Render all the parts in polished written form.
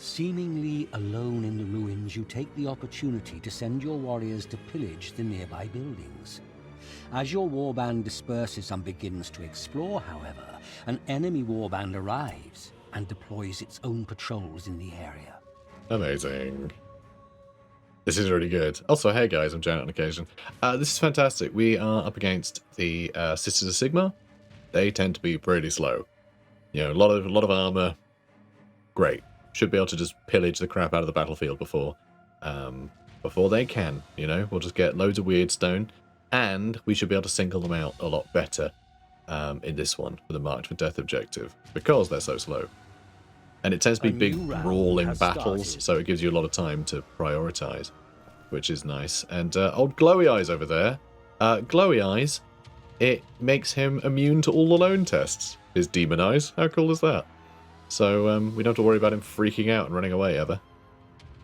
Seemingly alone in the ruins, you take the opportunity to send your warriors to pillage the nearby buildings. As your warband disperses and begins to explore, however, an enemy warband arrives and deploys its own patrols in the area. Amazing. This is really good. Also, hey guys, I'm Janet on occasion. This is fantastic. We are up against the Sisters of Sigmar. They tend to be pretty slow. You know, a lot of armor. Great. Should be able to just pillage the crap out of the battlefield before they can. You know, we'll just get loads of wyrdstone, and we should be able to single them out a lot better in this one for the March for Death objective because they're so slow. And it tends to be big brawling battles, so it gives you a lot of time to prioritize, which is nice. And old Glowy Eyes over there, Glowy Eyes, it makes him immune to all the lone tests. His Demon Eyes, how cool is that? So we don't have to worry about him freaking out and running away ever.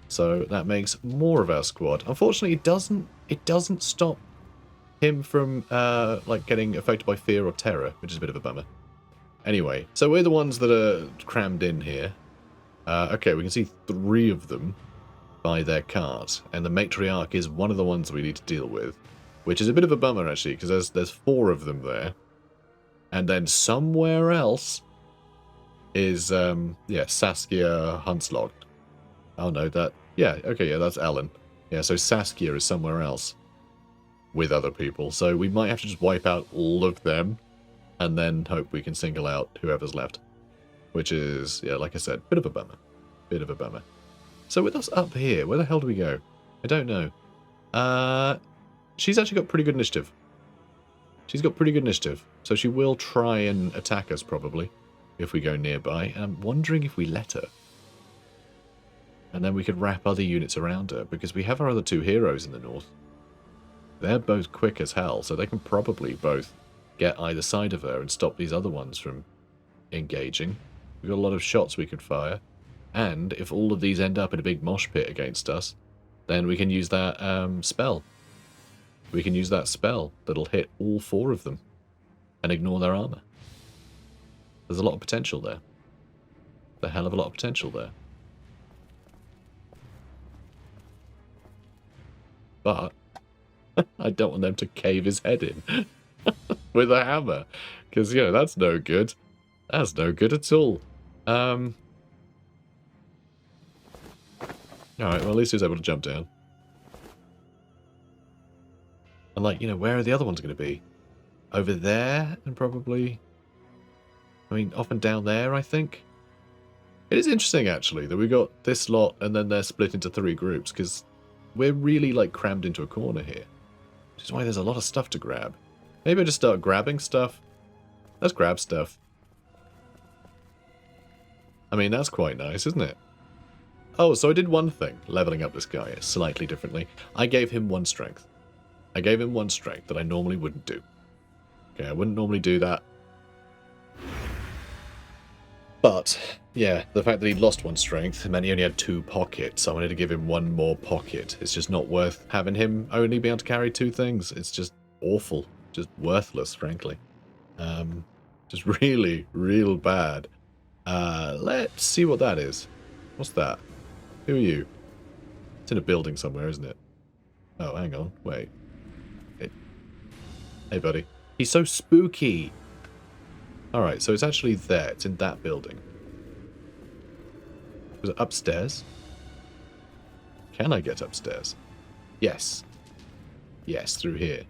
So that makes more of our squad. Unfortunately, it doesn't stop him from like getting affected by fear or terror, which is a bit of a bummer. Anyway, so we're the ones that are crammed in here. Okay, we can see 3 of them by their cart, and the matriarch is one of the ones we need to deal with, which is a bit of a bummer actually, because there's 4 of them there, and then somewhere else is Saskia Hunslog. Oh no, that's Ellen. Yeah, so Saskia is somewhere else with other people, so we might have to just wipe out all of them and then hope we can single out whoever's left. Which is, yeah, like I said, bit of a bummer. Bit of a bummer. So with us up here, where the hell do we go? I don't know. She's actually got pretty good initiative. She's got pretty good initiative. So she will try and attack us, probably, if we go nearby. And I'm wondering if we let her. And then we could wrap other units around her, because we have our other 2 heroes in the north. They're both quick as hell, so they can probably both get either side of her and stop these other ones from engaging. We've got a lot of shots we could fire, and if all of these end up in a big mosh pit against us, then we can use that spell. We can use that spell that'll hit all 4 of them and ignore their armor. There's a lot of potential there. A hell of a lot of potential there. But I don't want them to cave his head in with a hammer, because, you know, that's no good. That's no good at all. Alright, well, at least he was able to jump down. And, like, you know, where are the other ones going to be? Over there, and probably... I mean, off and down there, I think? It is interesting, actually, that we got this lot, and then they're split into 3 groups, because we're really, like, crammed into a corner here. Which is why there's a lot of stuff to grab. Maybe I just start grabbing stuff. Let's grab stuff. I mean, that's quite nice, isn't it? Oh, so I did one thing, leveling up this guy slightly differently. I gave him 1 strength. I gave him 1 strength that I normally wouldn't do. Okay, I wouldn't normally do that. But, yeah, the fact that he lost 1 strength meant he only had 2 pockets. I wanted to give him 1 more pocket. It's just not worth having him only be able to carry 2 things. It's just awful. Just worthless, frankly. Just really, real bad. Let's see what that is. What's that? Who are you? It's in a building somewhere, isn't it? Oh, hang on. Wait. Hey, buddy. He's so spooky. Alright, so it's actually there. It's in that building. Was it upstairs? Can I get upstairs? Yes. Yes, through here.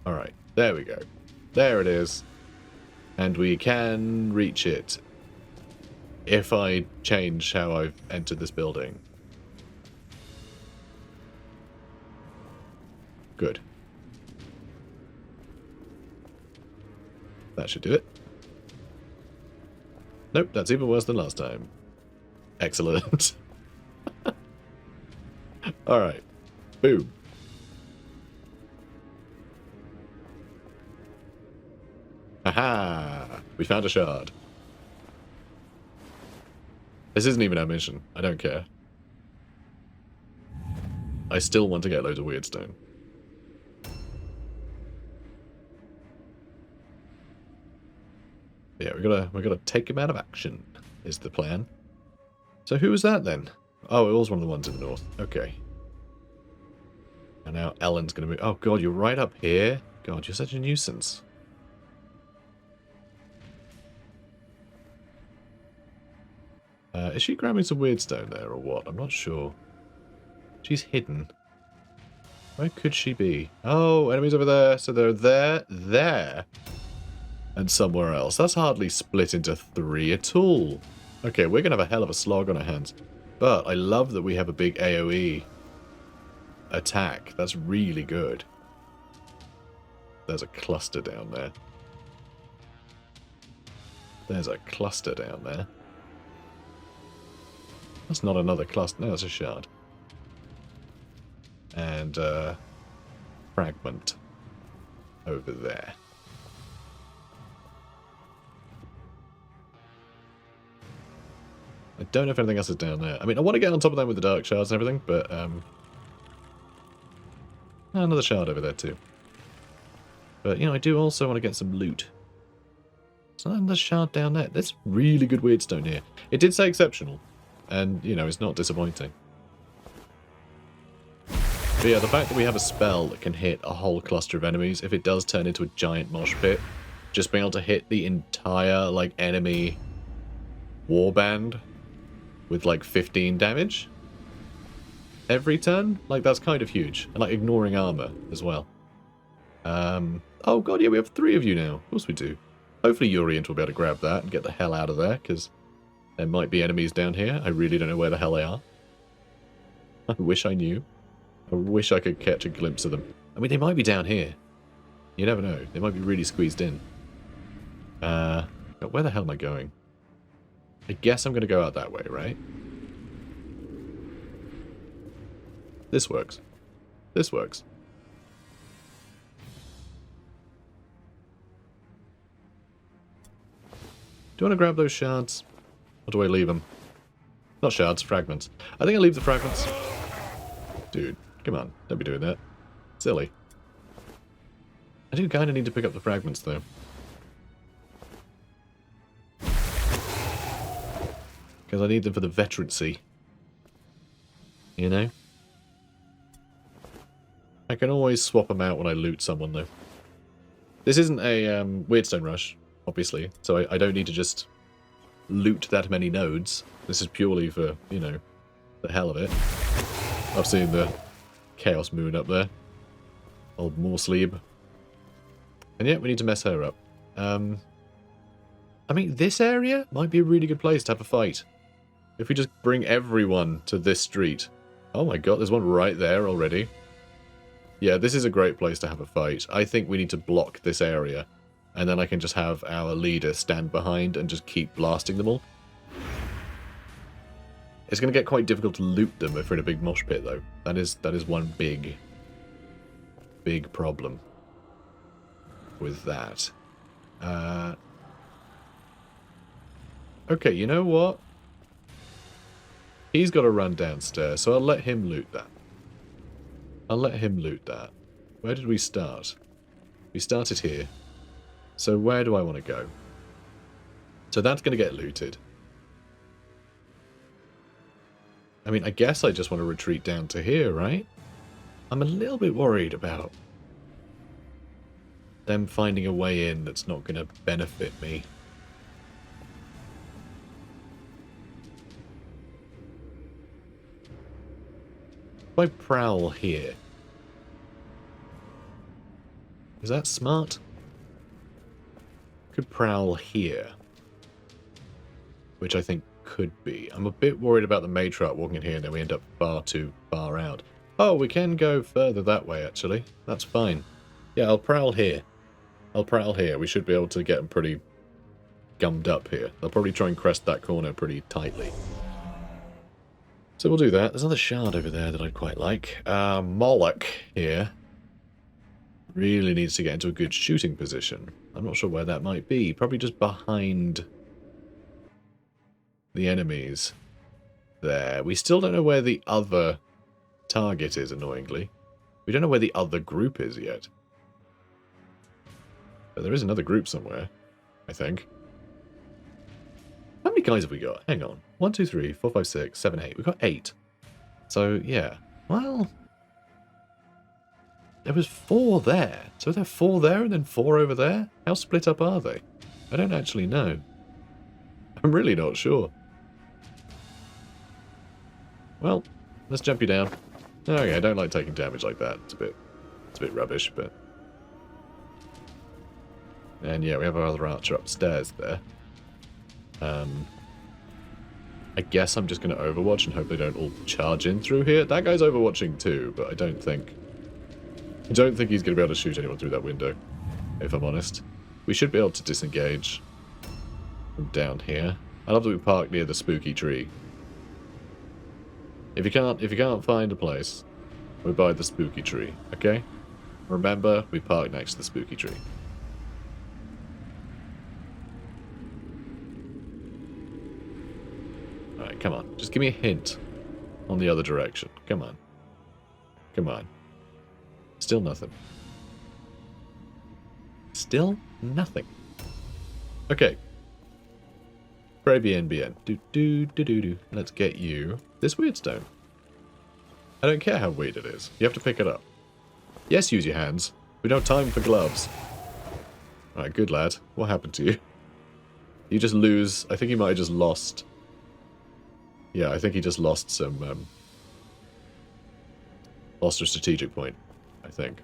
Alright, there we go. There it is. And we can reach it if I change how I've entered this building. Good. That should do it. Nope, that's even worse than last time. Excellent. Alright. Boom. Aha! We found a shard. This isn't even our mission. I don't care. I still want to get loads of wyrdstone. Yeah, we gotta take him out of action, is the plan. So who was that then? Oh, it was one of the ones in the north. Okay. And now Ellen's going to be... Oh, God, you're right up here? God, you're such a nuisance. Is she grabbing some wyrdstone there or what? I'm not sure. She's hidden. Where could she be? Oh, enemies over there. So they're there, and somewhere else. That's hardly split into 3 at all. Okay, we're going to have a hell of a slog on our hands. But I love that we have a big AoE attack. That's really good. There's a cluster down there. There's a cluster down there. That's not another cluster. No, that's a shard. And fragment over there. I don't know if anything else is down there. I mean, I want to get on top of them with the dark shards and everything, but another shard over there too. But, you know, I do also want to get some loot. There's another shard down there. There's really good wyrdstone here. It did say exceptional, and, you know, it's not disappointing. But yeah, the fact that we have a spell that can hit a whole cluster of enemies, if it does turn into a giant mosh pit, just being able to hit the entire, like, enemy warband with, like, 15 damage every turn, like, that's kind of huge. And, like, ignoring armor as well. Oh god, yeah, we have 3 of you now. Of course we do. Hopefully Urient will be able to grab that and get the hell out of there, because there might be enemies down here. I really don't know where the hell they are. I wish I knew. I wish I could catch a glimpse of them. I mean, they might be down here. You never know. They might be really squeezed in. Where the hell am I going? I guess I'm going to go out that way, right? This works. This works. Do you want to grab those shards? Or do I leave them? Not shards, fragments. I think I'll leave the fragments. Dude, come on. Don't be doing that. Silly. I do kind of need to pick up the fragments, though. Because I need them for the veterancy. You know? I can always swap them out when I loot someone, though. This isn't a wyrdstone rush, obviously, so I don't need to just loot that many nodes. This is purely for, you know, the hell of it. I've seen the Chaos Moon up there. Old Morsleeb. And yet we need to mess her up. I mean, this area might be a really good place to have a fight. If we just bring everyone to this street. Oh my god, there's one right there already. Yeah, this is a great place to have a fight. I think we need to block this area. And then I can just have our leader stand behind and just keep blasting them all. It's going to get quite difficult to loot them if we're in a big mosh pit, though. That is one big problem with that. Okay, you know what? He's got to run downstairs, so I'll let him loot that. I'll let him loot that. Where did we start? We started here. So where do I want to go? So that's going to get looted. I mean, I guess I just want to retreat down to here, right? I'm a little bit worried about them finding a way in that's not going to benefit me. If I prowl here, is that smart? Could prowl here, which I think could be. I'm a bit worried about the matriarch walking in here and then we end up far too far out. Oh, we can go further that way, actually. That's fine. Yeah, I'll prowl here. I'll prowl here. We should be able to get them pretty gummed up here. They'll probably try and crest that corner pretty tightly. So we'll do that. There's another shard over there that I'd quite like. Moloch here really needs to get into a good shooting position. I'm not sure where that might be. Probably just behind the enemies there. We still don't know where the other target is, annoyingly. We don't know where the other group is yet. But there is another group somewhere, I think. How many guys have we got? Hang on. 1, 2, 3, 4, 5, 6, 7, 8. We've got 8. So, yeah. Well, there was 4 there. So there are 4 there and then 4 over there? How split up are they? I don't actually know. I'm really not sure. Well, let's jump you down. Okay, I don't like taking damage like that. It's a bit rubbish, but... And yeah, we have our other archer upstairs there. I guess I'm just going to overwatch and hope they don't all charge in through here. That guy's overwatching too, but I don't think he's going to be able to shoot anyone through that window, if I'm honest. We should be able to disengage from down here. I love that we parked near the spooky tree. If you can't find a place, we're by the spooky tree, okay? Remember, we parked next to the spooky tree. Alright, come on. Just give me a hint on the other direction. Come on. Come on. Still nothing. Still nothing. Okay. Très bien, bien. Do. Let's get you this wyrdstone. I don't care how weird it is. You have to pick it up. Yes, use your hands. We don't have time for gloves. Alright, good lad. What happened to you? You just lose... I think you might have just lost... Yeah, I think he just lost some... lost a strategic point, I think.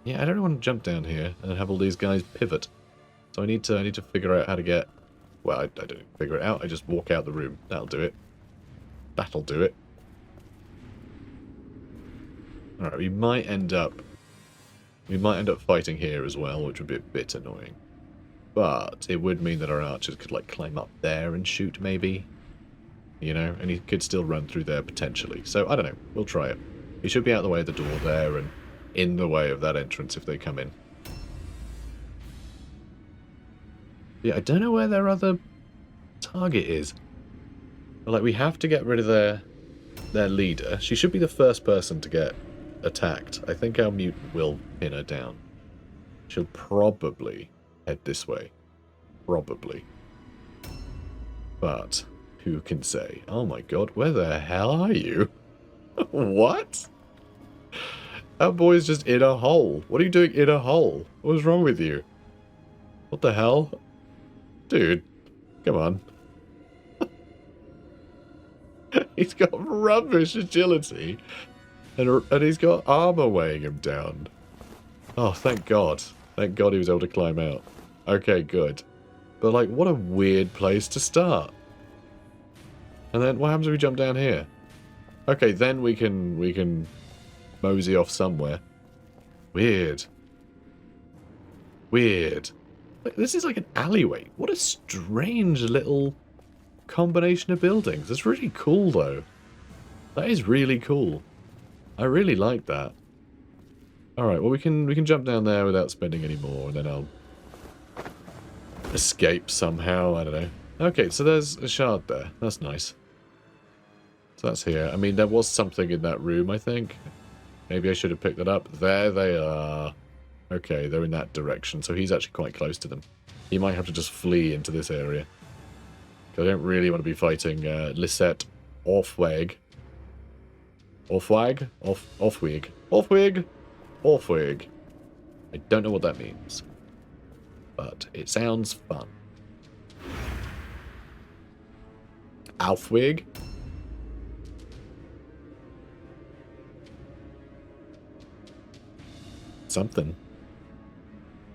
Yeah, I don't want to jump down here and have all these guys pivot. So I need to figure out how to get... Well, I don't figure it out. I just walk out the room. That'll do it. That'll do it. Alright, we might end up fighting here as well, which would be a bit annoying. But it would mean that our archers could, like, climb up there and shoot, maybe. You know? And he could still run through there, potentially. So, I don't know. We'll try it. He should be out the way of the door there and in the way of that entrance if they come in. Yeah, I don't know where their other target is. But, like, we have to get rid of their leader. She should be the first person to get attacked. I think our mutant will pin her down. She'll probably head this way. Probably. But who can say? Oh my god, where the hell are you? What? That boy's just in a hole. What are you doing in a hole? What's wrong with you? What the hell? Dude, come on. He's got rubbish agility. And he's got armor weighing him down. Oh, thank God. Thank God he was able to climb out. Okay, good. But, like, what a weird place to start. And then, what happens if we jump down here? Okay, then we can mosey off somewhere. Weird. Weird. Like, this is like an alleyway. What a strange little combination of buildings. It's really cool, though. That is really cool. I really like that. Alright, well we can jump down there without spending any more, and then I'll escape somehow, I don't know. Okay, so there's a shard there. That's nice. So that's here. I mean, there was something in that room, I think. Maybe I should have picked that up. There they are. Okay, they're in that direction, so he's actually quite close to them. He might have to just flee into this area. Because I don't really want to be fighting Lisette Orfweg. Orfwag? Orfwig. Orfwig? Orfwig. I don't know what that means. But it sounds fun. Alfwig? Something.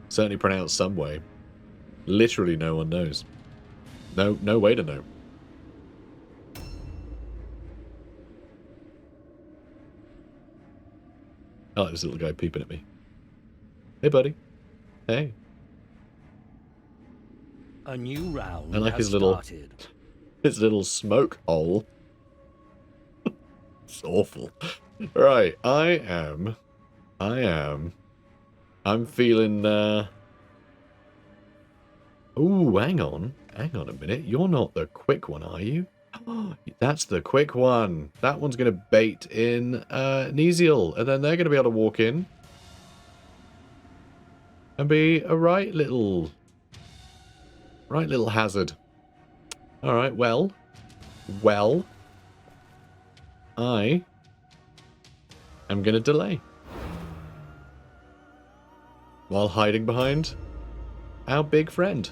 Certainly pronounced some way. Literally no one knows. No way to know. I like this little guy peeping at me. Hey, buddy. Hey. A new round I like has his little, started. his little smoke hole. It's awful. Right, I'm feeling, Ooh, hang on a minute. You're not the quick one, are you? That's the quick one. That one's going to bait in Nesiel, and then they're going to be able to walk in and be a right little Right little hazard. Alright, well. I am going to delay. While hiding behind our big friend.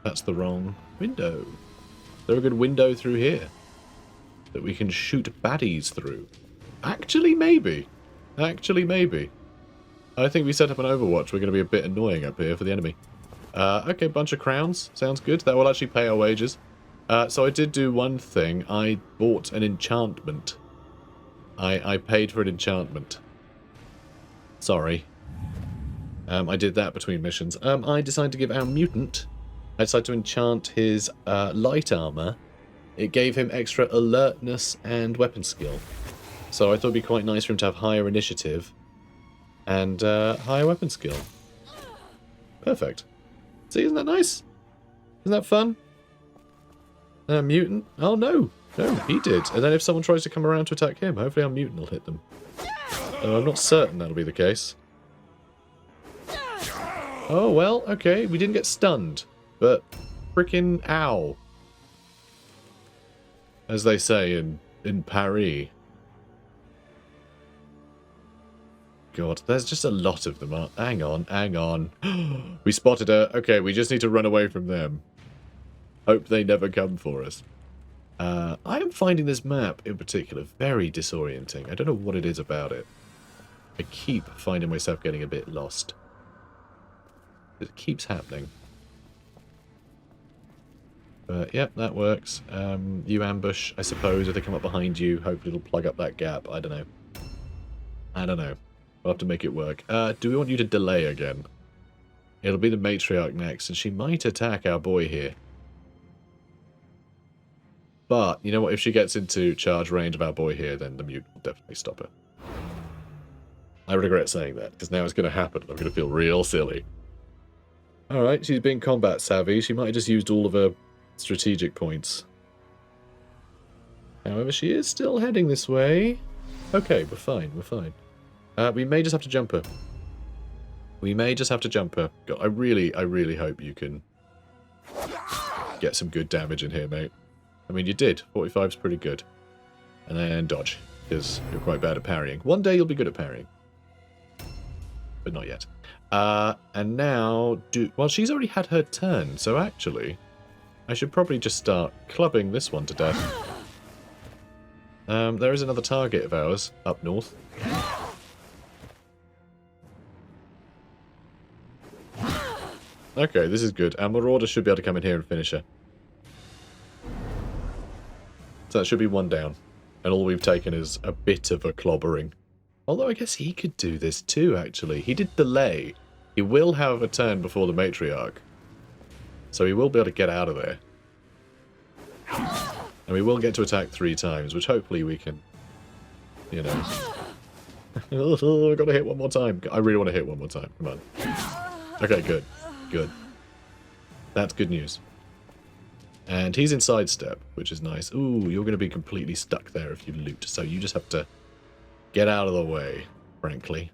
That's the wrong window. Is there a good window through here that we can shoot baddies through? Actually, maybe. I think we set up an Overwatch. We're going to be a bit annoying up here for the enemy. Okay, bunch of crowns. Sounds good. That will actually pay our wages. So I did do one thing. I bought an enchantment. I paid for an enchantment. Sorry. I did that between missions. I decided to give our mutant... I decided to enchant his light armor. It gave him extra alertness and weapon skill. So I thought it'd be quite nice for him to have higher initiative and higher weapon skill. Perfect. See, isn't that nice? Isn't that fun? Mutant? Oh, no. No, he did. And then if someone tries to come around to attack him, hopefully our mutant will hit them. I'm not certain that'll be the case. Oh, well, okay. We didn't get stunned. But frickin' ow. As they say in Paris. God, there's just a lot of them. Hang on. We spotted her. Okay, we just need to run away from them. Hope they never come for us. I am finding this map in particular very disorienting. I don't know what it is about it. I keep finding myself getting a bit lost. It keeps happening. But, yep, that works. You ambush, I suppose, if they come up behind you. Hopefully it'll plug up that gap. I don't know. We'll have to make it work. Do we want you to delay again? It'll be the matriarch next, and she might attack our boy here. But, you know what? If she gets into charge range of our boy here, then the mutant will definitely stop her. I regret saying that, because now it's going to happen. I'm going to feel real silly. Alright, she's being combat savvy. She might have just used all of her strategic points. However, she is still heading this way. Okay, we're fine. We may just have to jump her. God, I really hope you can get some good damage in here, mate. I mean, you did. 45's pretty good. And then dodge, because you're quite bad at parrying. One day you'll be good at parrying. But not yet. And now... Well, she's already had her turn, so actually... I should probably just start clubbing this one to death. There is another target of ours up north. Okay, this is good. Our Marauder should be able to come in here and finish her. So that should be one down. And all we've taken is a bit of a clobbering. Although I guess he could do this too, actually. He did delay. He will have a turn before the matriarch. So he will be able to get out of there. And we will get to attack 3 times, which hopefully we can, you know... I've got to hit one more time. I really want to hit one more time. Come on. Okay, good. Good. That's good news. And he's in sidestep, which is nice. Ooh, you're going to be completely stuck there if you loot. So you just have to get out of the way, frankly.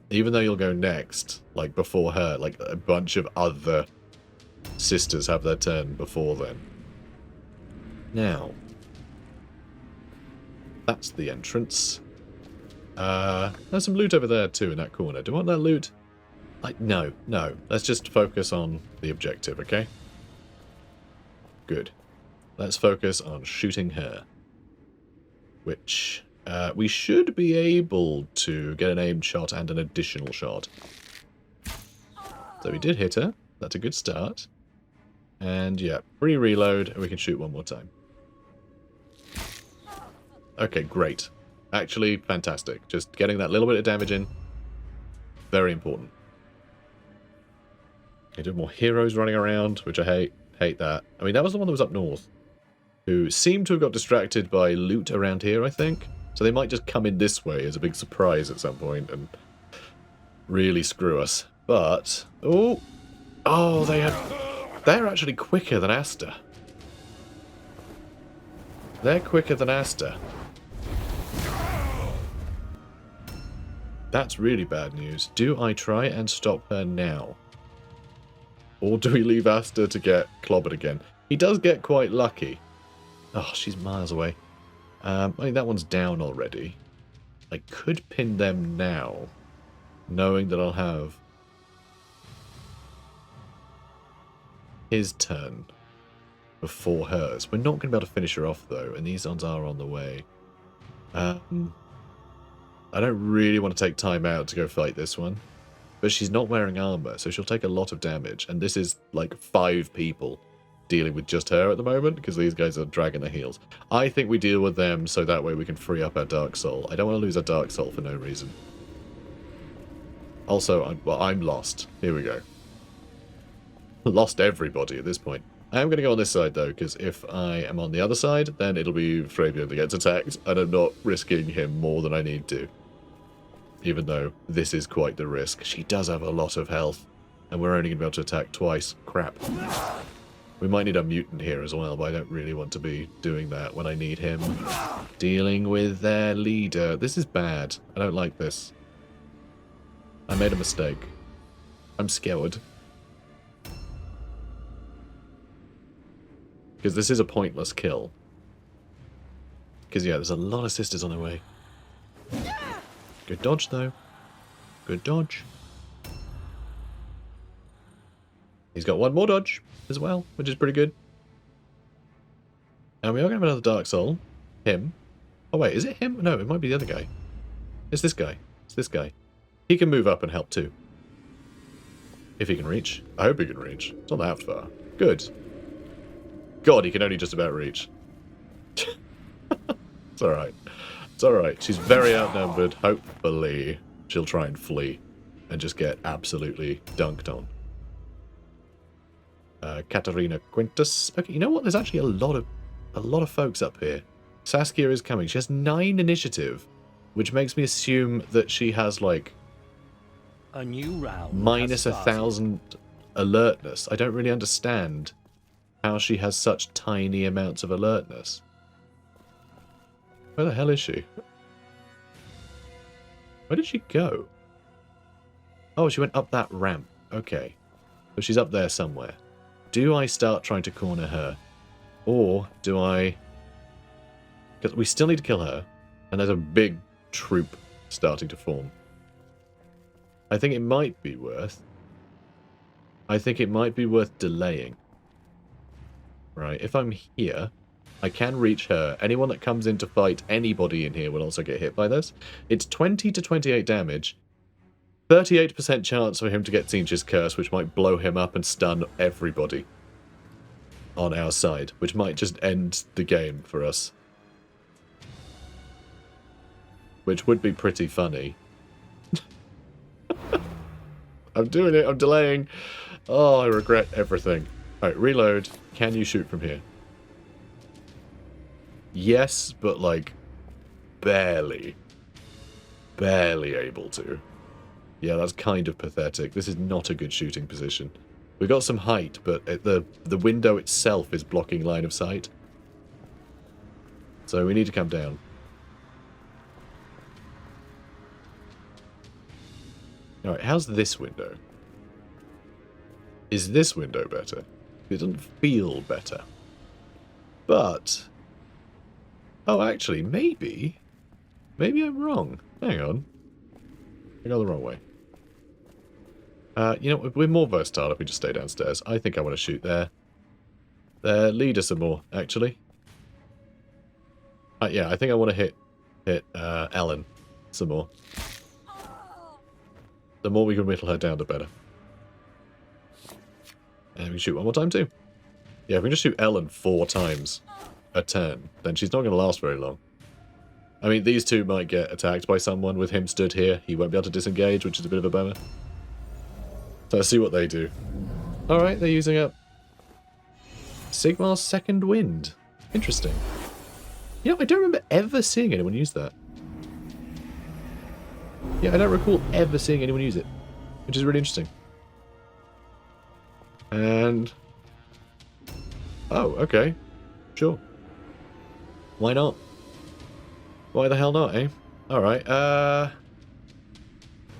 Even though you'll go next, like before her, like a bunch of other sisters have their turn before then. Now, that's the entrance. There's some loot over there too in that corner. Do you want that loot? No. Let's just focus on the objective, okay? Good. Let's focus on shooting her. Which, we should be able to get an aimed shot and an additional shot. So we did hit her. That's a good start. And yeah, free reload, and we can shoot one more time. Okay, great. Actually, fantastic. Just getting that little bit of damage in. Very important. Okay, do more heroes running around, which I hate. Hate that. I mean, that was the one that was up north. Who seemed to have got distracted by loot around here, I think. So they might just come in this way as a big surprise at some point and really screw us. But... Oh! Oh, they're actually quicker than Asta. They're quicker than Asta. That's really bad news. Do I try and stop her now? Or do we leave Asta to get clobbered again? He does get quite lucky. Oh, she's miles away. I mean, that one's down already. I could pin them now, knowing that I'll have his turn before hers. We're not going to be able to finish her off, though, and these ones are on the way. I don't really want to take time out to go fight this one. But she's not wearing armor, so she'll take a lot of damage. And this is like 5 people dealing with just her at the moment, because these guys are dragging their heels. I think we deal with them so that way we can free up our Dark Soul. I don't want to lose our Dark Soul for no reason. Also, I'm lost. Here we go. Lost everybody at this point. I am going to go on this side, though, because if I am on the other side, then it'll be Fabian that gets attacked, and I'm not risking him more than I need to. Even though this is quite the risk. She does have a lot of health, and we're only going to be able to attack twice. Crap. We might need a mutant here as well, but I don't really want to be doing that when I need him. Dealing with their leader. This is bad. I don't like this. I made a mistake. I'm scared. Because this is a pointless kill. Because, yeah, there's a lot of sisters on their way. Good dodge, though. Good dodge. He's got one more dodge as well, which is pretty good. And we are going to have another Dark Soul. Him. Oh, wait, is it him? No, it might be the other guy. It's this guy. It's this guy. He can move up and help, too. If he can reach. I hope he can reach. It's not that far. Good. God, he can only just about reach. It's alright. It's alright. She's very outnumbered. Hopefully, she'll try and flee and just get absolutely dunked on. Katarina Quintus. Okay, you know what? There's actually a lot of folks up here. Saskia is coming. She has 9 initiative, which makes me assume that she has like a new round minus 1,000 alertness. I don't really understand how she has such tiny amounts of alertness. Where the hell is she? Where did she go? Oh, she went up that ramp. Okay. So she's up there somewhere. Do I start trying to corner her? Or do I... Because we still need to kill her. And there's a big troop starting to form. I think it might be worth... delaying. Right, if I'm here... I can reach her. Anyone that comes in to fight anybody in here will also get hit by this. It's 20 to 28 damage. 38% chance for him to get Tzeentch's Curse, which might blow him up and stun everybody on our side, which might just end the game for us. Which would be pretty funny. I'm doing it. I'm delaying. Oh, I regret everything. Alright, reload. Can you shoot from here? Yes, but like barely. Barely able to. Yeah, that's kind of pathetic. This is not a good shooting position. We've got some height, but the window itself is blocking line of sight. So we need to come down. Alright, how's this window? Is this window better? It doesn't feel better. But... Oh, actually, maybe... Maybe I'm wrong. Hang on. I got the wrong way. You know, we're more versatile if we just stay downstairs. I think I want to shoot there. Lead us some more, actually. Yeah, I think I want to hit Ellen some more. The more we can whittle her down, the better. And we can shoot one more time, too. Yeah, if we can just shoot Ellen 4 times a turn, then she's not going to last very long. I mean, these two might get attacked by someone with him stood here. He won't be able to disengage, which is a bit of a bummer. So let's see what they do. Alright, they're using up Sigmar's Second Wind. Interesting. You know, I don't remember ever seeing anyone use that. Yeah, I don't recall ever seeing anyone use it, which is really interesting. And... Oh, okay. Sure. Why not? Why the hell not, eh? Alright,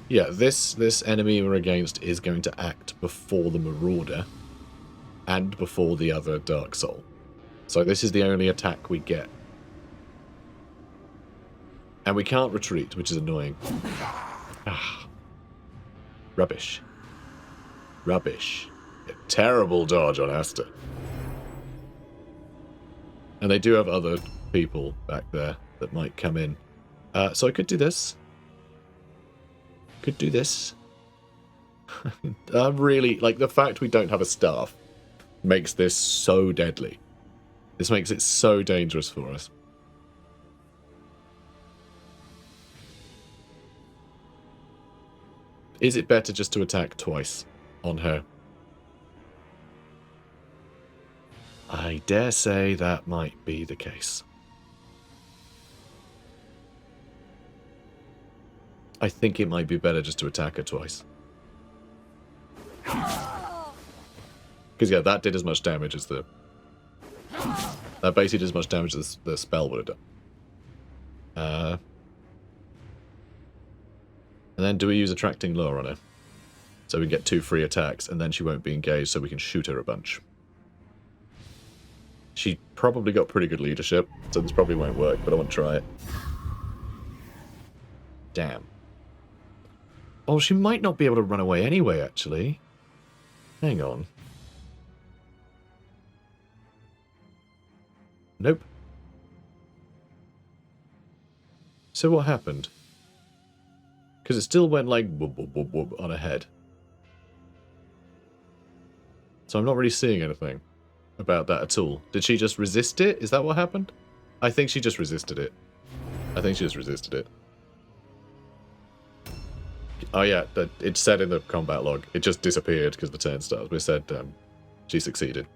Yeah, this enemy we're against is going to act before the Marauder and before the other Dark Soul. So this is the only attack we get. And we can't retreat, which is annoying. Ah. Rubbish. Rubbish. A terrible dodge on Asta. And they do have other people back there that might come in. So I could do this. Could do this. I'm really... Like, the fact we don't have a staff makes this so deadly. This makes it so dangerous for us. Is it better just to attack twice on her? I dare say that might be the case. I think it might be better just to attack her twice. Because, yeah, that did as much damage as the... That basically did as much damage as the spell would have done. And then do we use Attracting Lure on her? So we get 2 free attacks, and then she won't be engaged, so we can shoot her a bunch. She probably got pretty good leadership, so this probably won't work, but I want to try it. Damn. Oh, she might not be able to run away anyway, actually. Hang on. Nope. So what happened? Because it still went like whoop, whoop, whoop, whoop on her head. So I'm not really seeing anything about that at all. Did she just resist it? Is that what happened? I think she just resisted it. I think she just resisted it. Oh yeah, it said in the combat log. It just disappeared because the turn started. We said she succeeded.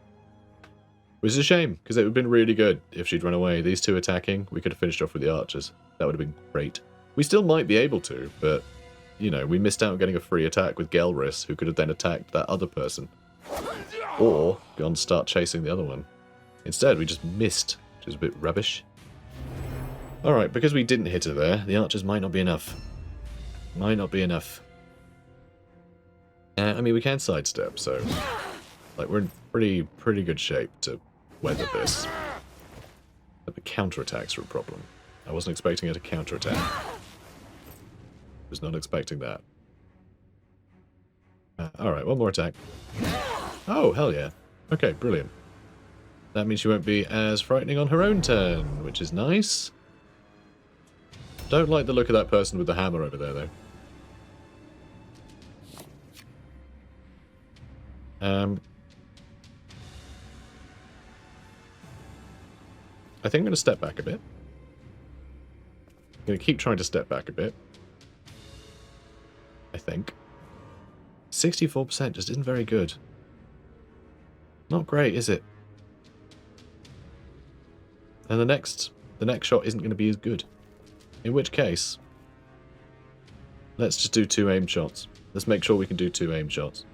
Which is a shame, because it would have been really good if she'd run away. These 2 attacking, we could have finished off with the archers. That would have been great. We still might be able to, but, you know, we missed out on getting a free attack with Gelris, who could have then attacked that other person. Or gone start chasing the other one. Instead, we just missed, which is a bit rubbish. Alright, because we didn't hit her there, the archers might not be enough. Might not be enough. I mean, we can sidestep, so... Like, we're in pretty good shape to weather this. But the counterattacks are a problem. I wasn't expecting her to counterattack. Was not expecting that. Alright, one more attack. Oh, hell yeah. Okay, brilliant. That means she won't be as frightening on her own turn, which is nice. Don't like the look of that person with the hammer over there, though. I think I'm going to step back a bit. I'm going to keep trying to step back a bit. I think. 64% just isn't very good. Not great, is it? And the next shot isn't going to be as good. In which case, let's just do 2 aim shots. Let's make sure we can do 2 aim shots.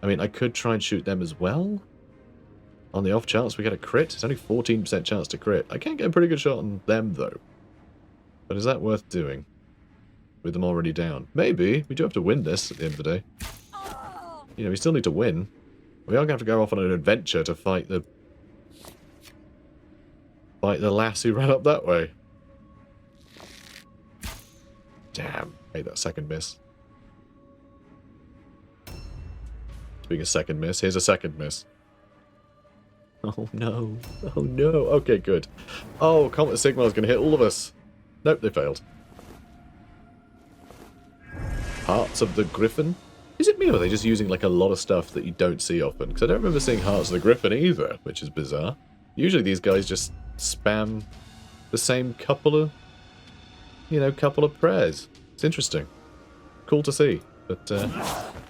I mean, I could try and shoot them as well. On the off chance we get a crit. It's only 14% chance to crit. I can get a pretty good shot on them, though. But is that worth doing? With them already down? Maybe. We do have to win this at the end of the day. You know, we still need to win. We are going to have to go off on an adventure to fight the... lass who ran up that way. Damn. I hate that second miss. Speaking of second miss, here's a second miss. Oh no. Oh no. Okay, good. Oh, Comet Sigmar is going to hit all of us. Nope, they failed. Hearts of the Griffin? Is it me or are they just using like a lot of stuff that you don't see often? Because I don't remember seeing Hearts of the Griffin either, which is bizarre. Usually these guys just spam the same couple of, you know, couple of prayers. It's interesting. Cool to see. But,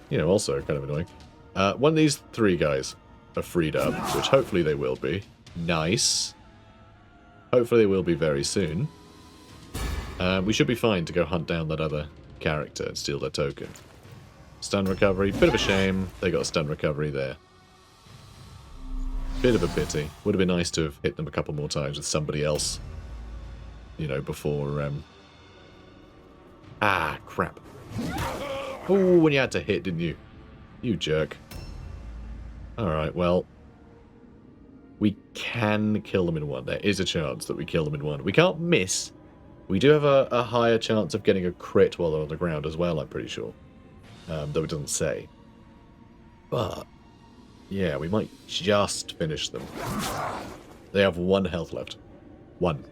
you know, also kind of annoying. When these 3 guys are freed up, which hopefully they will be. Nice. Hopefully they will be very soon. We should be fine to go hunt down that other character and steal their token. Stun recovery. Bit of a shame they got a stun recovery there. Bit of a pity. Would have been nice to have hit them a couple more times with somebody else. You know, before... Ah, crap. Oh, when you had to hit, didn't you? You jerk. Alright, well. We can kill them in one. There is a chance that we kill them in one. We can't miss. We do have a higher chance of getting a crit while they're on the ground as well, I'm pretty sure. Though it doesn't say. But, yeah, we might just finish them. They have 1 health left. 1.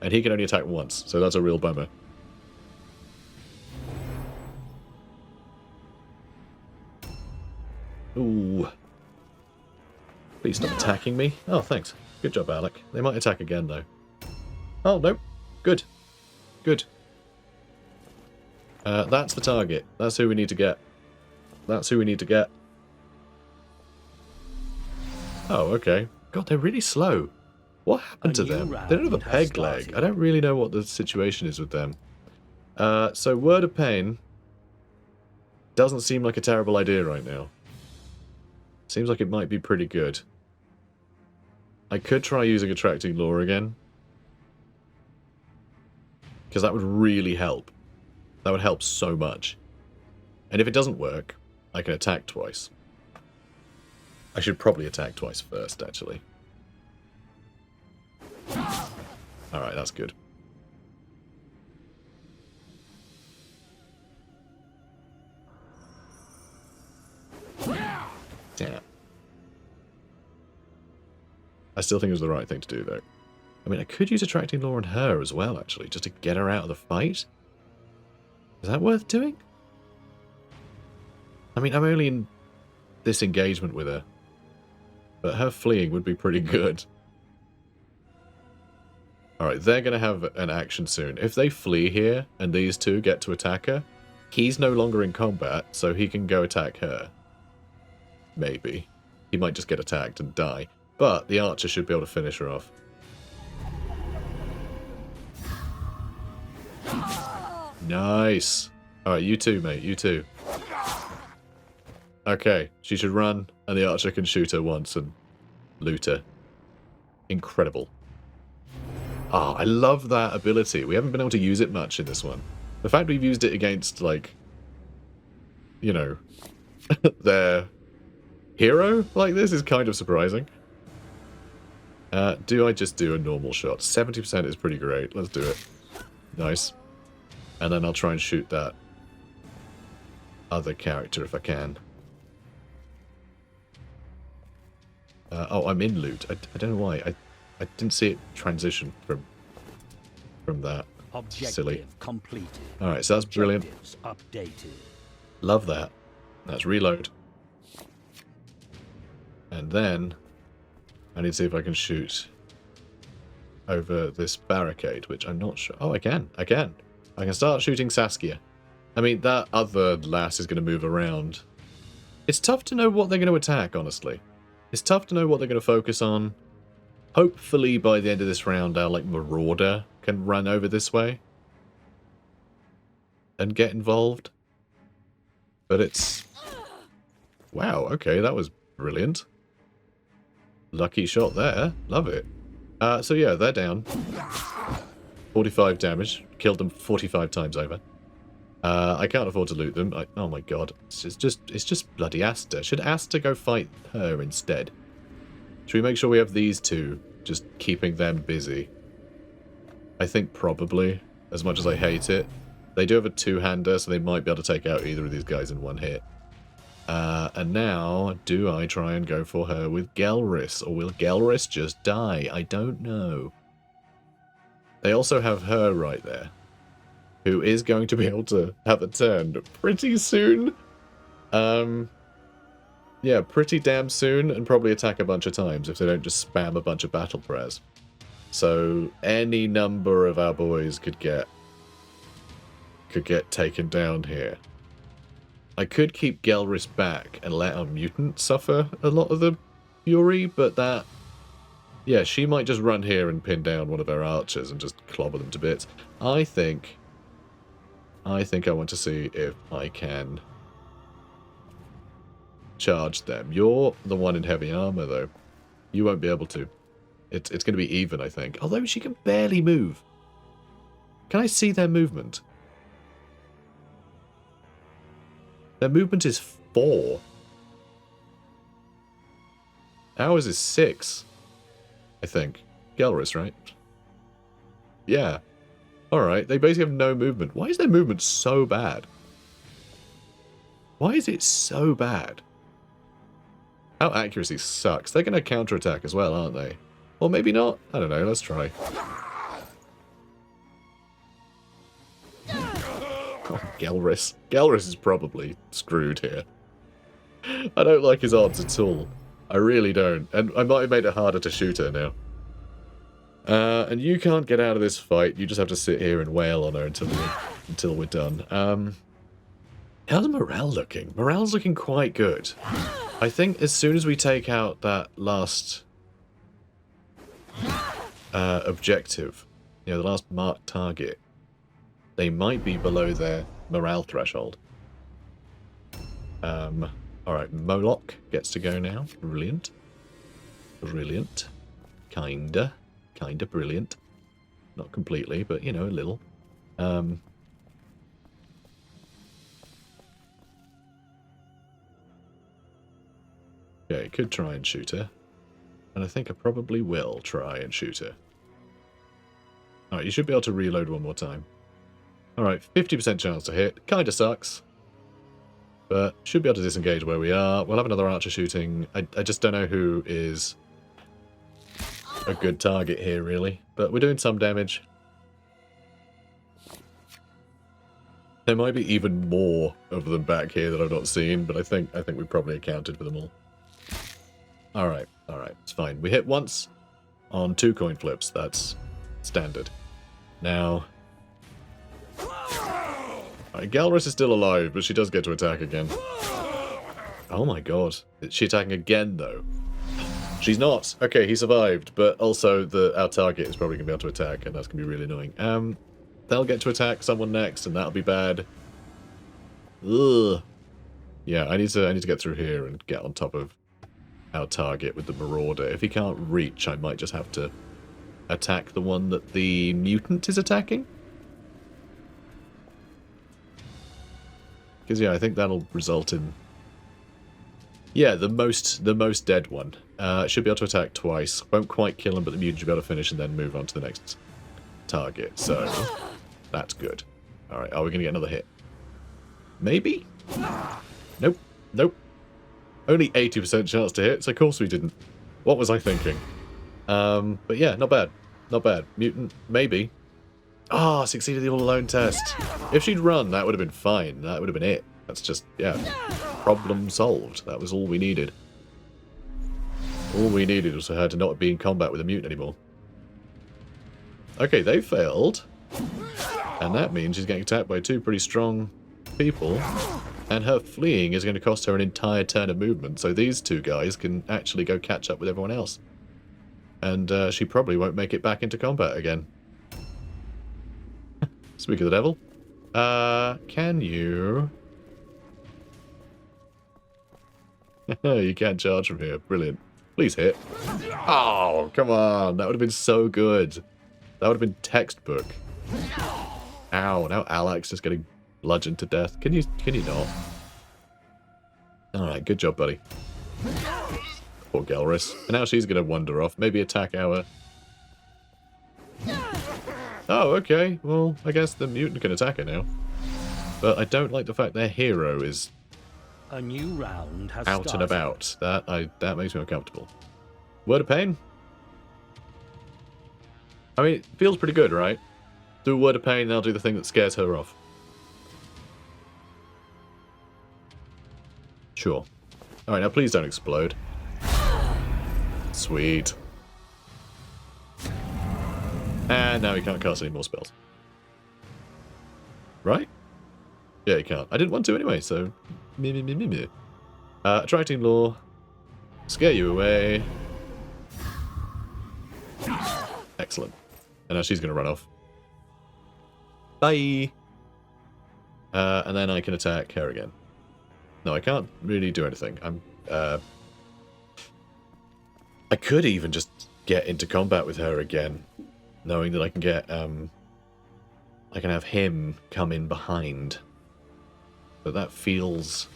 And he can only attack once, so that's a real bummer. Ooh. Please stop attacking me. Oh, thanks. Good job, Alec. They might attack again, though. Oh, no. Good. Good. That's the target. That's who we need to get. That's who we need to get. Oh, okay. God, they're really slow. What happened to them? They don't have a peg leg. I don't really know what the situation is with them. So Word of Pain doesn't seem like a terrible idea right now. Seems like it might be pretty good. I could try using Attracting Lore again. Because that would really help. That would help so much. And if it doesn't work, I can attack twice. I should probably attack twice first, actually. Alright, that's good. Damn. I still think it was the right thing to do, though. I mean, I could use Attracting Lore on her as well, actually, just to get her out of the fight. Is that worth doing? I mean, I'm only in this engagement with her. But her fleeing would be pretty good. Alright, they're going to have an action soon. If they flee here, and these two get to attack her, he's no longer in combat, so he can go attack her. Maybe. He might just get attacked and die. But the archer should be able to finish her off. Nice. Alright, you too, mate. You too. Okay, she should run, and the archer can shoot her once and loot her. Incredible. Ah, I love that ability. We haven't been able to use it much in this one. The fact we've used it against, like, you know, their hero like this is kind of surprising. Do I just do a normal shot? 70% is pretty great. Let's do it. Nice. And then I'll try and shoot that other character if I can. Oh, I'm in loot. I don't know why. I didn't see it transition from that. Objective Silly. Completed. Alright, so that's brilliant. Updated. Love that. That's reload. And then I need to see if I can shoot over this barricade, which I'm not sure. Oh, I can. I can. I can start shooting Saskia. I mean, that other lass is going to move around. It's tough to know what they're going to attack, honestly. It's tough to know what they're going to focus on. Hopefully, by the end of this round, our, like, Marauder can run over this way and get involved. But it's... Wow, okay, that was brilliant. Lucky shot there. Love it. So yeah, they're down. 45 damage. Killed them 45 times over. I can't afford to loot them. Oh my god. It's just bloody Asta. Should Asta go fight her instead? Should we make sure we have these two just keeping them busy? I think probably, as much as I hate it. They do have a two-hander, so they might be able to take out either of these guys in one hit. And now, do I try and go for her with Gelris, or will Gelris just die? I don't know. They also have her right there, who is going to be able to have a turn pretty soon. Yeah, pretty damn soon, and probably attack a bunch of times if they don't just spam a bunch of battle prayers. So any number of our boys could get taken down here. I could keep Gelris back and let our mutant suffer a lot of the fury, but that... Yeah, she might just run here and pin down one of our archers and just clobber them to bits. I think I want to see if I can charge them. You're the one in heavy armor, though. You won't be able to. It's going to be even, I think. Although she can barely move. Can I see their movement? Their movement is 4. Ours is 6, I think. Gelris, right? Yeah. Alright, they basically have no movement. Why is their movement so bad? Why is it so bad? Our accuracy sucks. They're going to counterattack as well, aren't they? Or maybe not. I don't know. Let's try. Oh, Gelris. Gelris is probably screwed here. I don't like his odds at all. I really don't. And I might have made it harder to shoot her now. And you can't get out of this fight. You just have to sit here and wail on her until we're done. How's morale looking? Morale's looking quite good. I think as soon as we take out that last objective, you know, the last marked target, they might be below their morale threshold. Alright, Moloch gets to go now. Brilliant. Brilliant. Kinda brilliant. Not completely, but, you know, a little. Yeah, I could try and shoot her. And I think I probably will try and shoot her. Alright, you should be able to reload one more time. Alright, 50% chance to hit. Kinda sucks. But should be able to disengage where we are. We'll have another archer shooting. I just don't know who is a good target here, really. But we're doing some damage. There might be even more of them back here that I've not seen, but I think we've probably accounted for them all. Alright, it's fine. We hit once on 2 coin flips. That's standard. Now... Galrus is still alive, but she does get to attack again. Oh my god. Is she attacking again, though? She's not. Okay, he survived, but also our target is probably going to be able to attack, and that's going to be really annoying. They'll get to attack someone next, and that'll be bad. Ugh. Yeah, I need to get through here and get on top of our target with the Marauder. If he can't reach, I might just have to attack the one that the mutant is attacking. Because, yeah, I think that'll result in... Yeah, the most dead one. Should be able to attack twice. Won't quite kill him, but the mutant should be able to finish and then move on to the next target. So, that's good. Alright, are we going to get another hit? Maybe? Nope. Nope. Only 80% chance to hit, so of course we didn't. What was I thinking? But yeah, not bad. Not bad. Mutant, maybe. Ah, succeeded the all-alone test. If she'd run, that would have been fine. That would have been it. That's just, yeah, problem solved. That was all we needed. All we needed was for her to not be in combat with a mutant anymore. Okay, they failed. And that means she's getting attacked by 2 pretty strong people. And her fleeing is going to cost her an entire turn of movement, so these 2 guys can actually go catch up with everyone else. And she probably won't make it back into combat again. Speak of the devil. Can you... You can't charge from here. Brilliant. Please hit. Oh, come on. That would have been so good. That would have been textbook. Ow, now Alex is getting bludgeoned to death. Can you not? Alright, good job, buddy. Poor Gelris. And now she's going to wander off. Maybe attack our... Oh, okay. Well, I guess the mutant can attack her now. But I don't like the fact their hero is a new round has out and about. That makes me uncomfortable. Word of pain? I mean, it feels pretty good, right? Do a word of pain, they'll do the thing that scares her off. Sure. Alright, now please don't explode. Sweet. And now he can't cast any more spells. Right? Yeah, he can't. I didn't want to anyway, so... Attracting law. Scare you away. Excellent. And now she's going to run off. Bye! And then I can attack her again. No, I can't really do anything. I could even just get into combat with her again. Knowing that I can get, I can have him come in behind. but that feels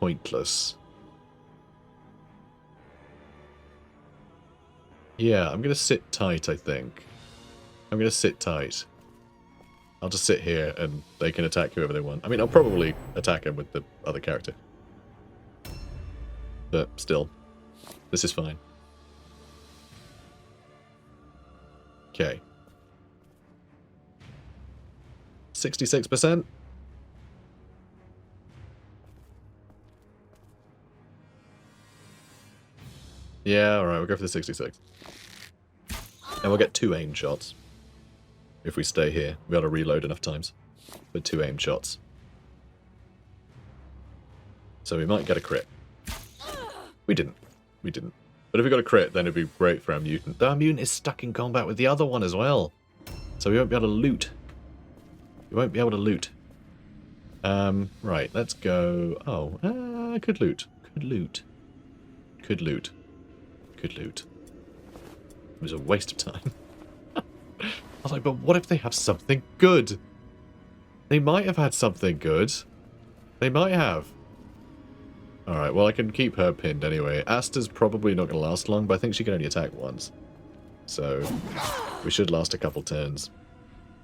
pointless. Yeah, I'm going to sit tight, I think. I'm going to sit tight. I'll just sit here and they can attack whoever they want. I mean, I'll probably attack him with the other character. But still, this is fine. Okay. 66%. Yeah, alright, we'll go for the 66. And we'll get 2 aim shots. If we stay here, we'll be able to reload enough times with 2 aim shots. So we might get a crit. We didn't. We didn't. But if we got a crit, then it'd be great for our mutant. Though our mutant is stuck in combat with the other one as well. So we won't be able to loot. We won't be able to loot. Right, let's go... Oh, could loot. Could loot. Could loot. Could loot. It was a waste of time. I was like, but what if they have something good? They might have had something good. They might have. Alright, well I can keep her pinned anyway. Asta's probably not going to last long, but I think she can only attack once. So, we should last a couple turns.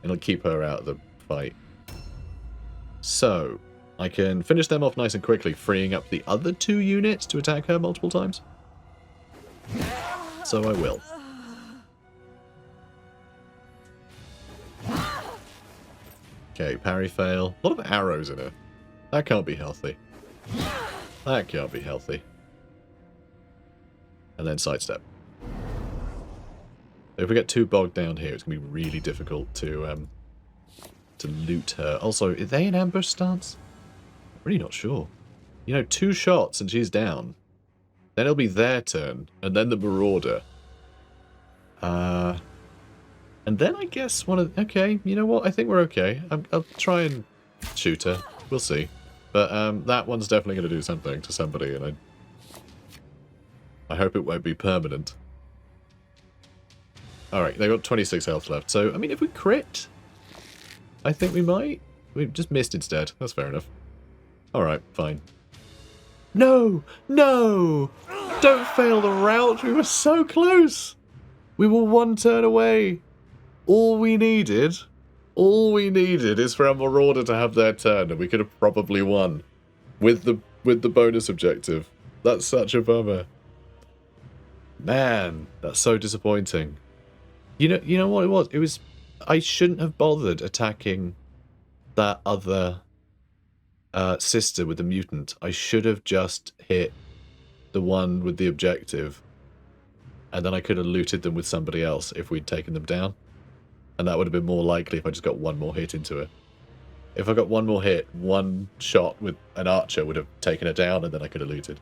It'll keep her out of the fight. So, I can finish them off nice and quickly, freeing up the other 2 units to attack her multiple times. So I will. Okay, parry fail. A lot of arrows in her. That can't be healthy. That can't be healthy. And then sidestep. If we get too bogged down here, it's going to be really difficult to loot her. Also, are they in ambush stance? I'm really not sure. You know, 2 shots and she's down. Then it'll be their turn, and then the Marauder. And then I guess one of... Okay, you know what? I think we're okay. I'll try and shoot her. We'll see. But that one's definitely going to do something to somebody, and I hope it won't be permanent. Alright, they've got 26 health left. So, I mean, if we crit, I think we might. We just missed instead. That's fair enough. Alright, fine. No! No! Don't fail the route! We were so close! We were 1 turn away! All we needed is for our Marauder to have their turn, and we could have probably won. With the bonus objective. That's such a bummer. Man, that's so disappointing. You know what it was? It was... I shouldn't have bothered attacking that other... sister with the mutant. I should have just hit the one with the objective, and then I could have looted them with somebody else if we'd taken them down, and that would have been more likely if I just got 1 more hit into her. If I got 1 more hit, 1 shot with an archer would have taken her down, and then I could have looted.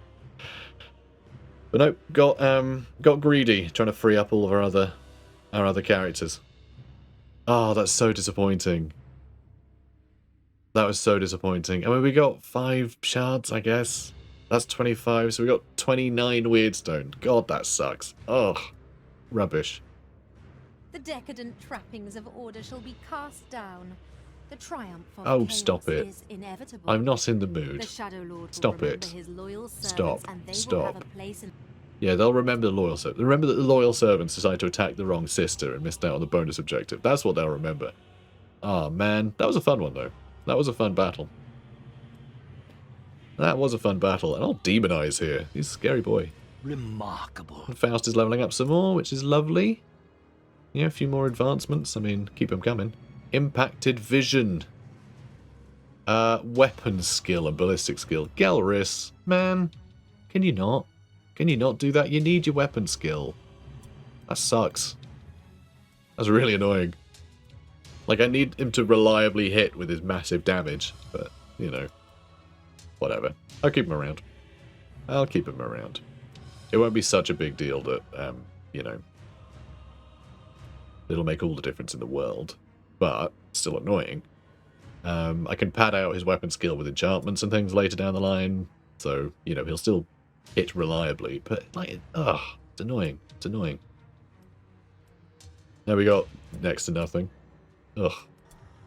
But no, got greedy, trying to free up all of our other characters. Oh, that's so disappointing. That was so disappointing. I mean, we got 5 shards, I guess. That's 25, so we got 29 wyrdstone. God, that sucks. Ugh. Rubbish. The decadent trappings of order shall be cast down. The triumph of Oh, chaos stop it. is inevitable. I'm not in the mood. The Shadow Lord will Stop remember it. his loyal servants, Stop. and they Stop. will have a place in... Yeah, they'll remember the loyal servants. Remember that the loyal servants decided to attack the wrong sister and missed out on the bonus objective. That's what they'll remember. Oh, man. That was a fun one, though. That was a fun battle. That was a fun battle. And I'll demonize here. He's a scary boy. Remarkable. And Faust is leveling up some more, which is lovely. Yeah, a few more advancements. I mean, keep them coming. Impacted vision. Weapon skill and ballistic skill. Gelris, man. Can you not? Can you not do that? You need your weapon skill. That sucks. That's really annoying. Like, I need him to reliably hit with his massive damage, but, you know, whatever. I'll keep him around. I'll keep him around. It won't be such a big deal that, you know, it'll make all the difference in the world, but still annoying. I can pad out his weapon skill with enchantments and things later down the line, so, you know, he'll still hit reliably, but, like, ugh, it's annoying. It's annoying. Now we got next to nothing. Ugh.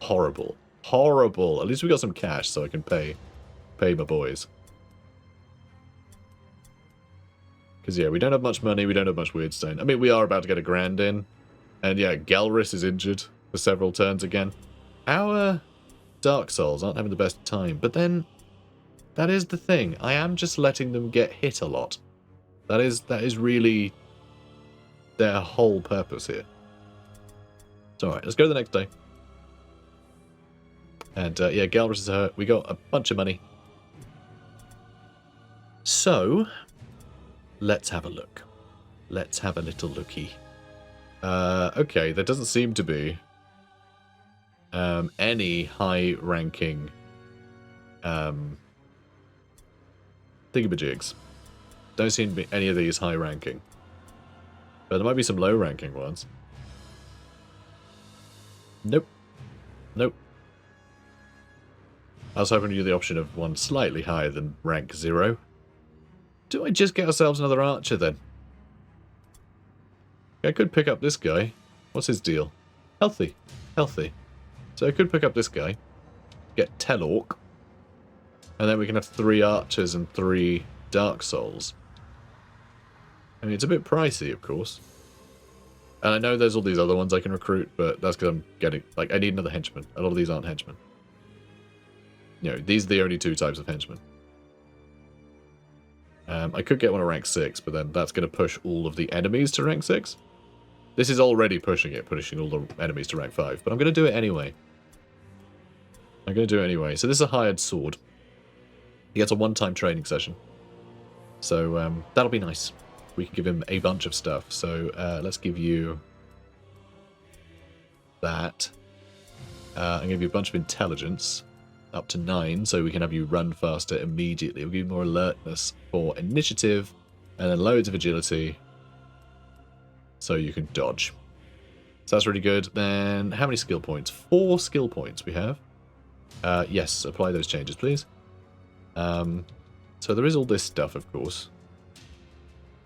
Horrible. horrible. At least we got some cash so I can pay my boys. Because, yeah, we don't have much money. We don't have much wyrdstone. I mean, we are about to get a grand in. And, yeah, Galrus is injured for several turns again. Our Dark Souls aren't having the best time. But then, that is the thing. I am just letting them get hit a lot. That is really their whole purpose here. It's alright. Let's go to the next day. And, yeah, Galrus is hurt. We got a bunch of money. So, let's have a look. Let's have a little looky. Okay, there doesn't seem to be any high-ranking thingamajigs. Don't seem to be any of these high-ranking. But there might be some low-ranking ones. Nope. Nope. I was hoping to do the option of one slightly higher than rank 0. Do I just get ourselves another archer then? I could pick up this guy. What's his deal? Healthy. Healthy. So I could pick up this guy. Get Telorc. And then we can have 3 archers and 3 Dark Souls. I mean, it's a bit pricey, of course. And I know there's all these other ones I can recruit, but that's because I'm getting... Like, I need another henchman. A lot of these aren't henchmen. You know, these are the only 2 types of henchmen. I could get one at rank 6, but then that's going to push all of the enemies to rank 6. This is already pushing all the enemies to rank 5, but I'm going to do it anyway. I'm going to do it anyway. So this is a hired sword. He gets a one-time training session. So that'll be nice. We can give him a bunch of stuff. So let's give you that. I'm going to give you a bunch of intelligence. Up to 9, so we can have you run faster immediately. We'll give you more alertness for initiative, and then loads of agility, so you can dodge. So that's really good. Then, how many skill points? 4 skill points we have. Yes, apply those changes, please. So there is all this stuff, of course.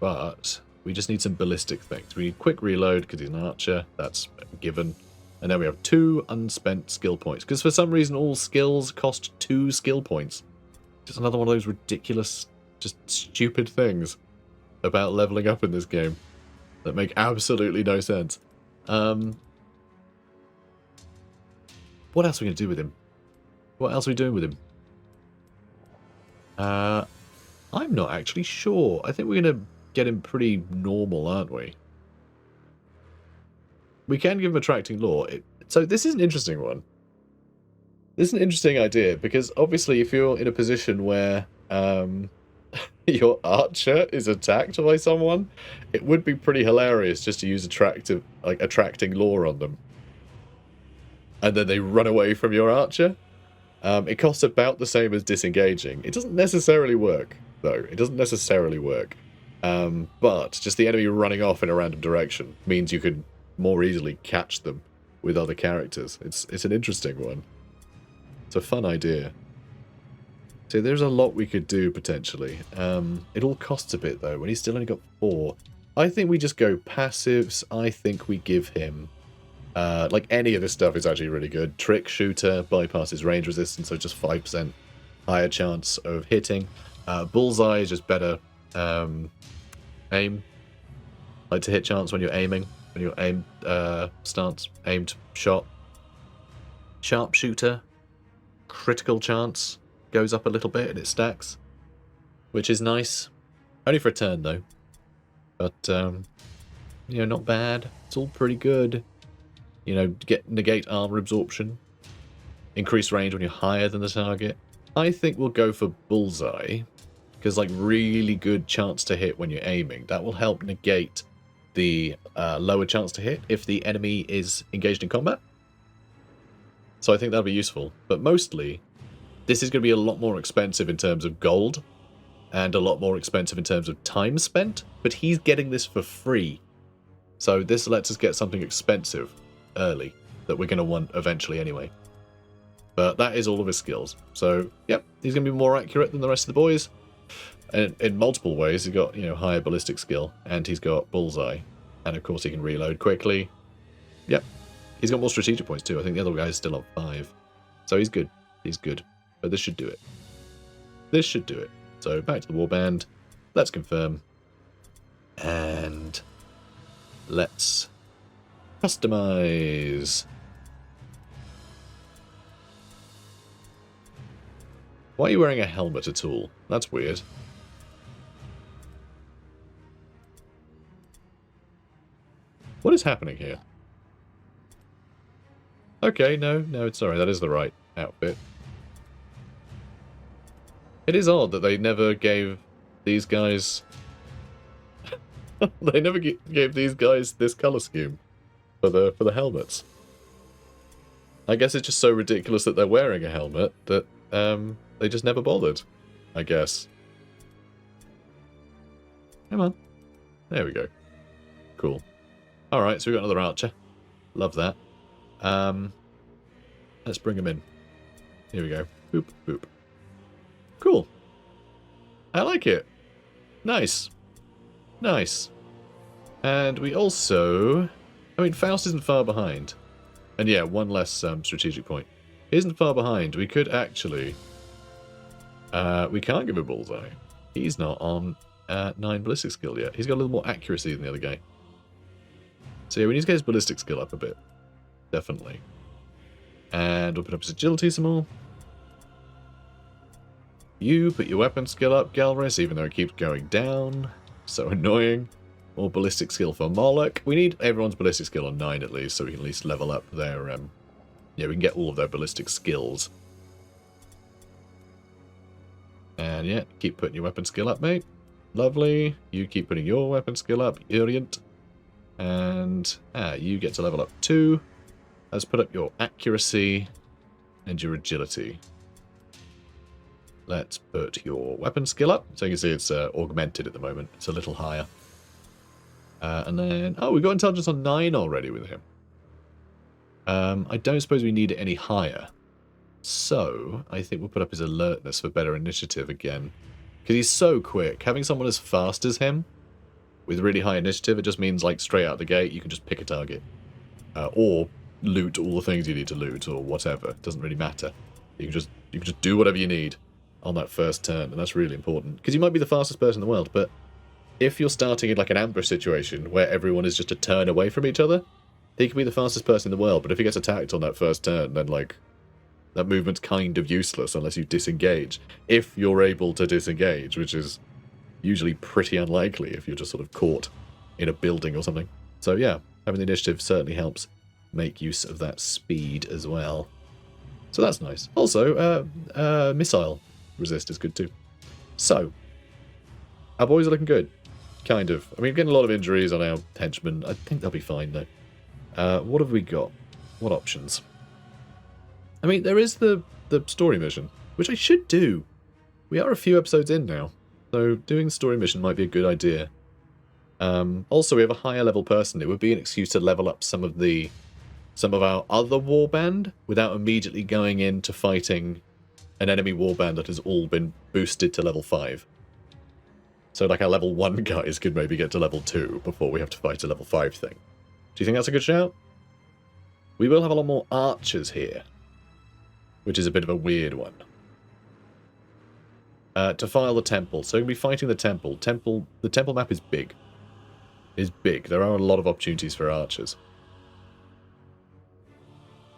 But we just need some ballistic things. We need quick reload, because he's an archer. That's a given. And then we have 2 unspent skill points. Because for some reason, all skills cost 2 skill points. Just another one of those ridiculous, just stupid things about leveling up in this game that make absolutely no sense. What else are we going to do with him? What else are we doing with him? I'm not actually sure. I think we're going to get him pretty normal, aren't we? We can give him attracting lore. So this is an interesting one. This is an interesting idea, because obviously if you're in a position where your archer is attacked by someone, it would be pretty hilarious just to use attracting lore on them. And then they run away from your archer. It costs about the same as disengaging. It doesn't necessarily work, though. It doesn't necessarily work. But just the enemy running off in a random direction means you can more easily catch them with other characters. It's an interesting one. It's a fun idea. So there's a lot we could do, potentially. It all costs a bit, though, when he's still only got 4. I think we just go passives. I think we give him... like, any of this stuff is actually really good. Trick Shooter bypasses range resistance, so just 5% higher chance of hitting. Bullseye is just better aim. Like, to hit chance when you're aiming. When your aim stance, aimed shot. Sharpshooter, critical chance goes up a little bit and it stacks, which is nice. Only for a turn though, but you know, not bad. It's all pretty good. You know, negate armor absorption, increase range when you're higher than the target. I think we'll go for Bullseye, because like really good chance to hit when you're aiming. That will help negate the lower chance to hit if the enemy is engaged in combat. So I think that'll be useful. But mostly, this is going to be a lot more expensive in terms of gold, and a lot more expensive in terms of time spent, but he's getting this for free. So this lets us get something expensive early that we're going to want eventually anyway. But that is all of his skills. So, yep, he's going to be more accurate than the rest of the boys. And in multiple ways, he's got, you know, higher ballistic skill, and he's got Bullseye. And of course he can reload quickly. Yep. He's got more strategic points too. I think the other guy's still on 5. So he's good. He's good. But this should do it. This should do it. So back to the warband. Let's confirm. And let's customize. Why are you wearing a helmet at all? That's weird. What is happening here? Okay, no, it's sorry, that is the right outfit. It is odd that they never gave these guys... they never gave these guys this colour scheme for the helmets. I guess it's just so ridiculous that they're wearing a helmet that they just never bothered, I guess. Come on. There we go. Cool. Alright, so we've got another archer. Love that. Let's bring him in. Here we go. Boop, boop. Cool. I like it. Nice. Nice. And we also... I mean, Faust isn't far behind. And yeah, one less strategic point. He isn't far behind. We could actually... we can't give a bullseye. He's not on 9 ballistic skill yet. He's got a little more accuracy than the other guy. So yeah, we need to get his ballistic skill up a bit. Definitely. And we'll put up his agility some more. You put your weapon skill up, Galris, even though it keeps going down. So annoying. More ballistic skill for Moloch. We need everyone's ballistic skill on 9 at least, so we can at least level up their... yeah, we can get all of their ballistic skills. And yeah, keep putting your weapon skill up, mate. Lovely. You keep putting your weapon skill up, Urient. And you get to level up too. Let's put up your accuracy and your agility. Let's put your weapon skill up. So you can see it's augmented at the moment. It's a little higher. And then, oh, we've got intelligence on 9 already with him. I don't suppose we need it any higher. So I think we'll put up his alertness for better initiative again. Because he's so quick. Having someone as fast as him with really high initiative, it just means like straight out the gate, you can just pick a target. Or loot all the things you need to loot or whatever. It doesn't really matter. You can just do whatever you need on that first turn, and that's really important. Because you might be the fastest person in the world, but if you're starting in like an ambush situation where everyone is just a turn away from each other, he can be the fastest person in the world, but if he gets attacked on that first turn, then like that movement's kind of useless unless you disengage. If you're able to disengage, which is usually pretty unlikely if you're just sort of caught in a building or something. So yeah, having the initiative certainly helps make use of that speed as well. So that's nice. Also, missile resist is good too. So, our boys are looking good. Kind of. I mean, getting a lot of injuries on our henchmen. I think they'll be fine though. What have we got? What options? I mean, there is the story mission, which I should do. We are a few episodes in now, so doing the story mission might be a good idea. Also, we have a higher level person. It would be an excuse to level up some of our other warband without immediately going into fighting an enemy warband that has all been boosted to level 5. So like our level 1 guys could maybe get to level 2 before we have to fight a level 5 thing. Do you think that's a good shout? We will have a lot more archers here, which is a bit of a weird one. To file the temple. So we'll be fighting the temple. The temple map is big. It's big. There are a lot of opportunities for archers.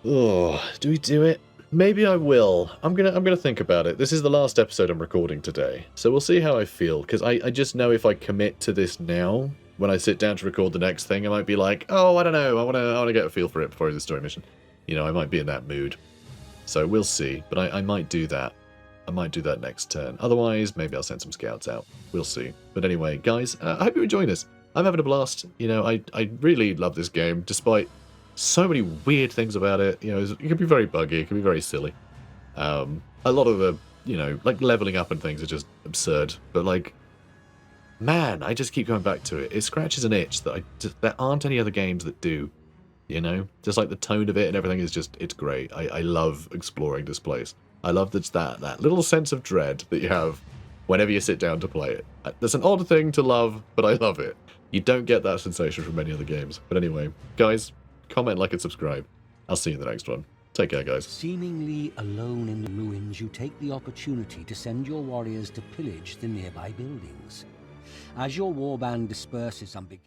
Oh, do we do it? Maybe I will. I'm gonna think about it. This is the last episode I'm recording today, so we'll see how I feel. Because I just know if I commit to this now, when I sit down to record the next thing, I might be like, oh, I don't know. I wanna get a feel for it before the story mission. You know, I might be in that mood. So we'll see. But I might do that. I might do that next turn. Otherwise, maybe I'll send some scouts out. We'll see. But anyway, guys, I hope you're enjoying this. I'm having a blast. You know, I really love this game, despite so many weird things about it. You know, it can be very buggy, it can be very silly. A lot of the, you know, like leveling up and things are just absurd. But like, man, I just keep going back to it. It scratches an itch that there aren't any other games that do. You know, just like the tone of it and everything is just, it's great. I love exploring this place. I love that little sense of dread that you have whenever you sit down to play it. That's an odd thing to love, but I love it. You don't get that sensation from many other games. But anyway, guys, comment, like, and subscribe. I'll see you in the next one. Take care, guys. Seemingly alone in the ruins, you take the opportunity to send your warriors to pillage the nearby buildings. As your warband disperses and begins